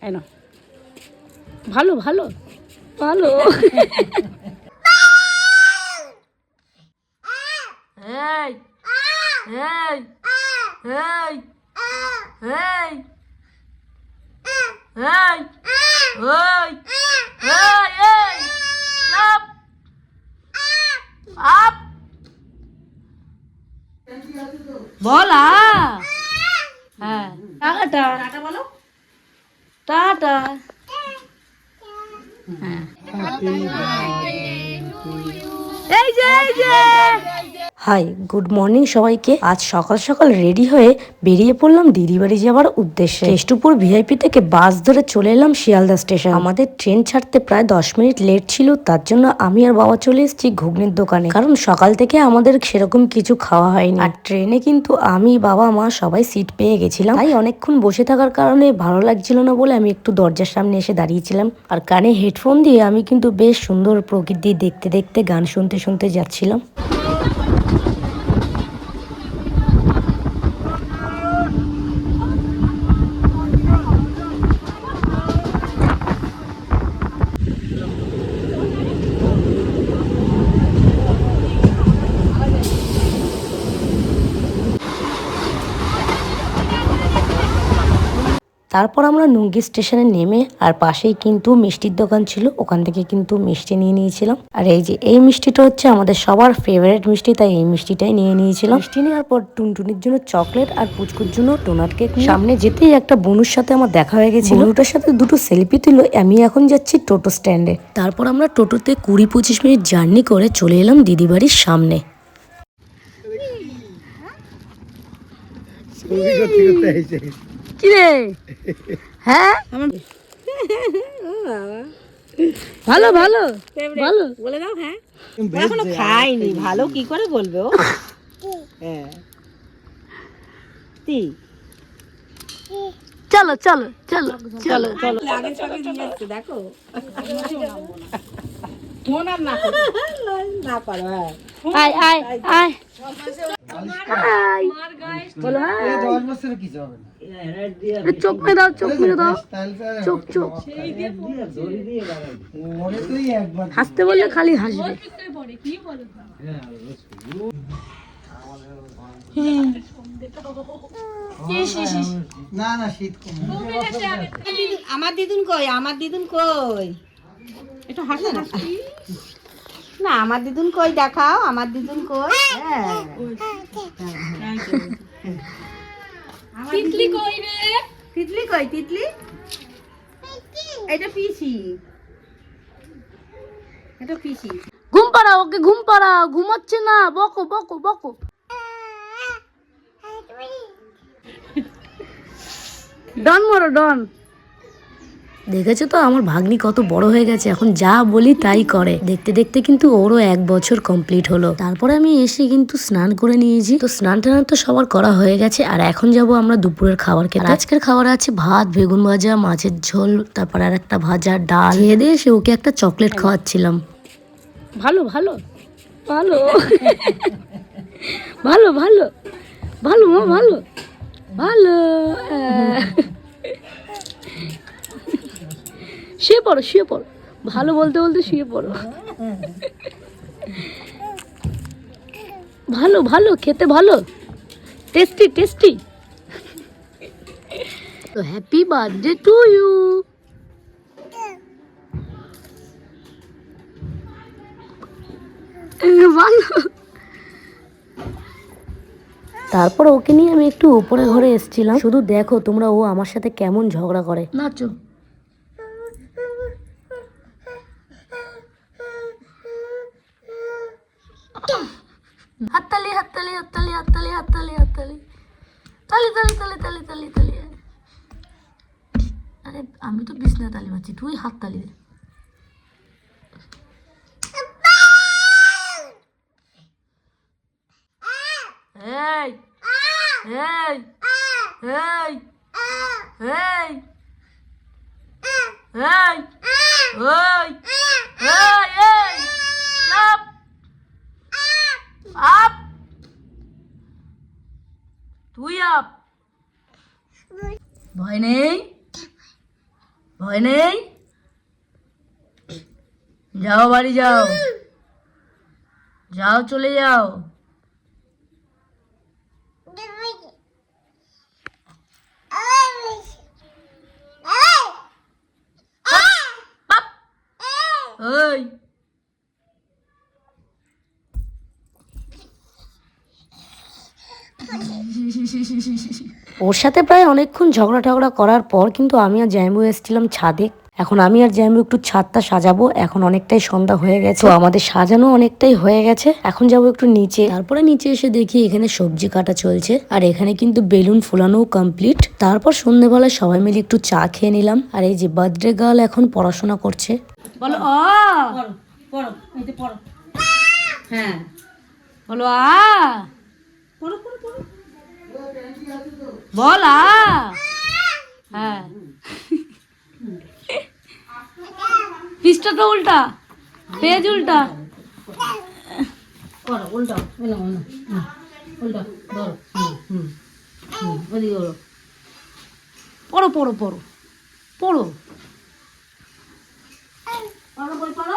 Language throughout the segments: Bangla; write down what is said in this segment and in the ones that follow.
এই না ভালো ভালো ভালো এই এই এই এই এই ওই এই এই চাপ আপ বলা হ্যাঁ টাটা টাটা বলো টাটা হ্যাঁ এই যে হাই গুড মর্নিং সবাইকে। আজ সকাল সকাল রেডি হয়ে বেরিয়ে পড়লাম দিদি বাড়ি যাওয়ার উদ্দেশ্যে। কেষ্টপুর ভিআইপি থেকে বাস ধরে চলে এলাম শিয়ালদা স্টেশন। আমাদের ট্রেন ছাড়তে প্রায় 10 মিনিট লেট ছিল, তার জন্য আমি আর বাবা চলে এসেছি ঘুগনির দোকানে, কারণ সকাল থেকে আমাদের সেরকম কিছু খাওয়া হয়নি। আর ট্রেনে কিন্তু আমি বাবা মা সবাই সিট পেয়ে গেছিলাম, তাই অনেকক্ষণ বসে থাকার কারণে ভালো লাগছিল না বলে আমি একটু দরজার সামনে এসে দাঁড়িয়েছিলাম। আর কানে হেডফোন দিয়ে আমি কিন্তু বেশ সুন্দর প্রকৃতি দেখতে দেখতে গান শুনতে শুনতে যাচ্ছিলাম। তারপর আমরা নুঙ্গি স্টেশনে নেমে আর পাশেই কিন্তু মিষ্টির দোকান ছিল, ওখান থেকে কিন্তু মিষ্টি নিয়ে নিয়েছিলাম। আর এই যে এই মিষ্টিটা হচ্ছে আমাদের সবার ফেভারিট মিষ্টি, তাই এই মিষ্টিটাই নিয়ে নিয়েছিলাম। মিষ্টি নেওয়ার পর টুনটুনির জন্য চকলেট আর পুচকুর জন্য ডোনাট কেক। সামনে যেতেই একটা বনুর সাথে আমার দেখা হয়ে গেছে, বনুটার সাথে দুটো সেলফি তুলল। আমি এখন যাচ্ছি টোটো স্ট্যান্ডে। তারপর আমরা টোটোতে 20-25 মিনিট জার্নি করে চলে এলাম দিদি বাড়ির সামনে। কিরে হ্যাঁ ভালো ভালো ভালো বলে দাও। হ্যাঁ এখনো খাইনি, ভালো কি করে বলবে ও। হ্যাঁ চলো চলো চলো চলো চলো দেখো না পারো। আয় আয় আয় বলো চোখ মেরে দাও, চোখ মেরে দাও, চোখ চোখ হাসতে বললে খালি হাসবে। আমার দিদুন কই, আমার দিদুন কই, একটু হাসো না। না আমার দিদুন কই দেখাও, আমার দিদুন কই। তিতলি কই রে, তিতলি কই, তিতলি এটা পিসি, এটা পিসি। ঘুম পাড়াও ওকে, ঘুম পাড়াও, ঘুমাচ্ছে না, বকো বকো বকো। ডন মরো ডন। দেখেছো তো আমার ভাগ্নি কত বড় হয়ে গেছে, এখন যা বলি তাই করে। দেখতে দেখতে কিন্তু ওরও 1 বছর কমপ্লিট হলো। তারপরে আমি এসে কিন্তু স্নান করে নিয়েছি। তো স্নান টান তো সবার করা হয়ে গেছে, আর এখন যাব আমরা দুপুরের খাবার খেতে। আজকের খাবার আছে ভাত, বেগুন ভাজা, মাছের ঝোল, তারপর আর একটা ভাজা, ডাল। খেয়ে দিয়ে এসে ওকে একটা চকলেট খাওয়াচ্ছিলাম। ভালো ভালো ভালো ভালো ভালো ভালো মা ভালো ভালো। শুয়ে পড়ো শুয়ে পড়ো, ভালো বলতে বলতে শুয়ে পড়ো। ভালো ভালো খেতে ভালো, টেস্টি টেস্টি। তো হ্যাপি বার্থডে টু ইউ। ভালো। তারপর ওকে নিয়ে আমি একটু উপরে ঘরে এসেছিলাম। শুধু দেখো তোমরা ও আমার সাথে কেমন ঝগড়া করে। নাচো। হাততালি হাততালি হাততালি হাততালি হাততালি হাততালি তালি তালি তালি তালি তালি তালি। আরে আমি তো বিছনা তালি মারছি, তুই হাততালি দে। এই এই এই এই এই ওই এই এই চাপ আপ, তুই আপ। ভয় নেই, ভয় নেই, যাও বাড়ি যাও, যাও চলে যাও। ওই ওর সাথে প্রায় অনেকক্ষণ ঝগড়া টগড়া করার পর কিন্তু আমি আর জাইমু এসেছিলাম ছাদে। এখন আমি আর জাইমু একটু ছাদটা সাজাবো। এখন অনেকটাই সন্ধ্যা হয়ে গেছে, তো আমাদের সাজানো অনেকটাই হয়ে গেছে। এখন যাবো একটু নিচে। তারপরে নিচে এসে দেখি এখানে সবজি কাটা চলছে, আর এখানে কিন্তু বেলুন ফুলানো কমপ্লিট। তারপর সন্ধ্যেবেলায় সবাই মিলে একটু চা খেয়ে নিলাম। আর এই যে বার্থডে গার্ল এখন পড়াশোনা করছে। বলো পড়ো, পড়ো, হ্যাঁ বলো পড়ো পড়ো পড়ো, বল হ্যাঁ। পৃষ্ঠা তো উল্টা, পেজ উল্টা, করো উল্টা, উল্টা ধরো, ওদিকে ধরো, পড়ো পড়ো পড়ো পড়ো, পড়ো বই পড়ো,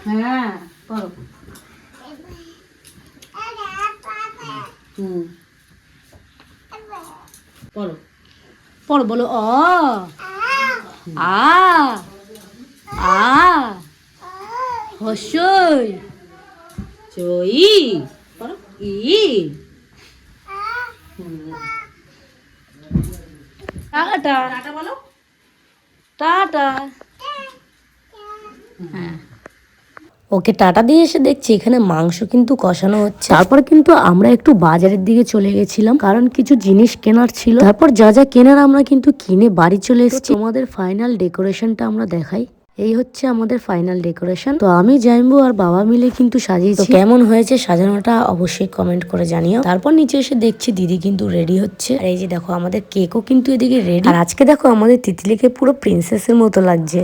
হ্যাঁ পড়ো, পড়ো পড়ো, বলো হস্যই চই, পড়ো ই, টাটা, টাটা বলো, টাটা। হ্যাঁ ওকে টাটা দিয়ে এসে দেখছি এখানে মাংস কিন্তু কষানো হচ্ছে। তারপর কিন্তু আমরা একটু বাজারের দিকে চলে গেছিলাম, কারণ কিছু জিনিস কেনার ছিল। তারপর যা যা কেনার আমরা কিন্তু কিনে বাড়ি চলে এসেছি। আমাদের ফাইনাল ডেকোরেশনটা আমরা দেখাই। এই হচ্ছে আমাদের ফাইনাল ডেকোরেশন। তো আমি জাইম্বু আর বাবা মিলে কিন্তু সাজিয়েছি। কেমন হয়েছে সাজানোটা অবশ্যই কমেন্ট করে জানিও। তারপর নিচে এসে দেখছি দিদি কিন্তু রেডি হচ্ছে। আর এই যে দেখো আমাদের কেকও কিন্তু এদিকে রেডি। আর আজকে দেখো আমাদের তিতলিকে পুরো প্রিন্সেসের মতো লাগছে।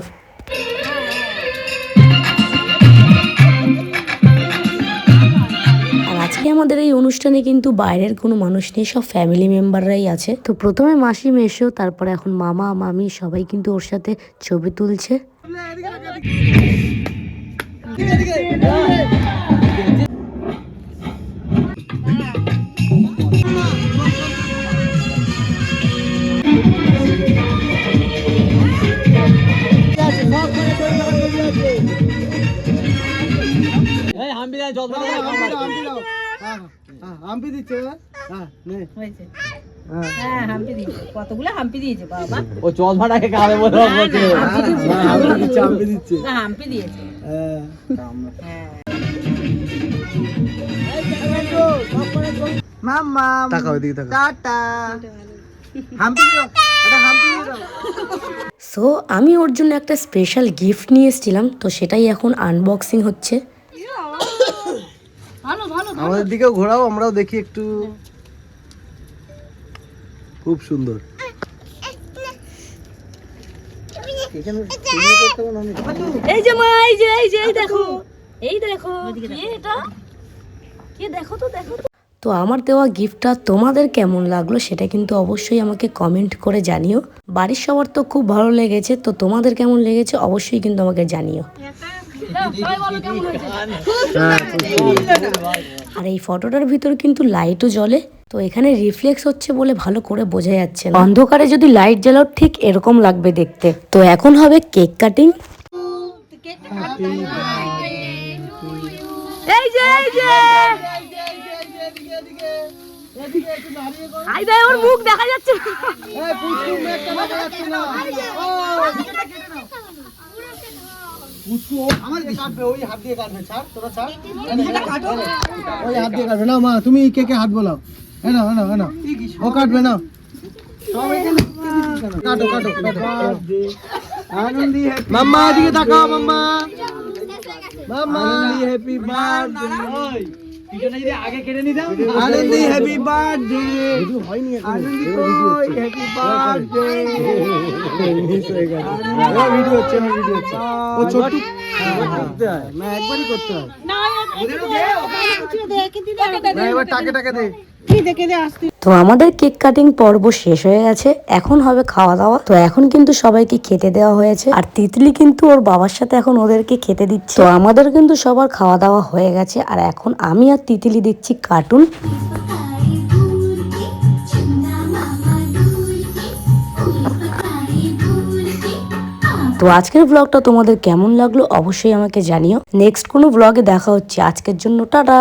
আজকে আমাদের এই অনুষ্ঠানে কিন্তু বাইরের কোনো মানুষ নেই, সব ফ্যামিলি মেম্বাররাই আছে। তো প্রথমে মাসি মেশো, তারপরে এখন মামা মামি সবাই কিন্তু ওর সাথে ছবি তুলছে। কতগুলো হাম্পি দিয়েছে বাবা, ও চশমাটাকে কাবে বলে হাম্পি দিয়েছে। মাম্মা তাকাও এদিকে তাকাও, টাটা হাম্পি দাও, এটা হাম্পি দাও। সো আমি ওর জন্য একটা স্পেশাল গিফট নিয়ে এসেছিলাম, তো সেটাই এখন আনবক্সিং হচ্ছে। আমাদের দিকেও ঘোরাও, আমরাও দেখি একটু। খুব সুন্দর। এই যে মা, এই যে এই যে এই দেখো, এই দেখো এটা কি, দেখো তো দেখো তো। তো আমার দেওয়া গিফটটা তোমাদের কেমন লাগলো সেটা কিন্তু অবশ্যই আমাকে কমেন্ট করে জানিও। বাড়ির সবার তো খুব ভালো লেগেছে, তো তোমাদের কেমন লেগেছে অবশ্যই কিন্তু আমাকে জানিও। আর এই ফটোটার ভিতর কিন্তু লাইটও জ্বলে, তো এখানে রিফ্লেক্স হচ্ছে বলে ভালো করে বোঝা যাচ্ছে না। অন্ধকারে যদি লাইট জ্বালাও ঠিক এরকম লাগবে দেখতে। তো এখন হবে কেক কাটিং। এই যে এই যে আই ভাই ওর মুখ দেখা যাচ্ছে। তুমি কেকে হাত বোলাও, ও কাটবে না। কাটো কাটো কাটো। মাম্মা দিকে তাকাও, মাম্মা মাম্মা হ্যাপি বার্থডে। আগে কেটে নিতাম। Anandi happy birthday. হয়নি আনন্দি কই হ্যাপি বার্থডে। ভিডিও হচ্ছে, ভিডিও হচ্ছে। ও ছোট করতে হয় না, একবারই করতে হয়। না এবার টাকে টাকে দে। তো আমাদের কেক কাটিং পর্ব শেষ হয়ে গেছে, এখন হবে খাওয়া দাওয়া। তো এখন কিন্তু সবাইকে খেতে দেওয়া হয়েছে, আর তিতলি কিন্তু ওর বাবার সাথে এখন ওদেরকে খেতে দিচ্ছে। তো আমাদের কিন্তু সবার খাওয়া দাওয়া হয়ে গেছে, আর এখন আমি আর তিতলি দেখছি কার্টুন। তো আজকের ব্লগটা তোমাদের কেমন লাগলো অবশ্যই আমাকে জানিও। নেক্সট কোনো ব্লগে দেখা হচ্ছে, আজকের জন্য টাটা।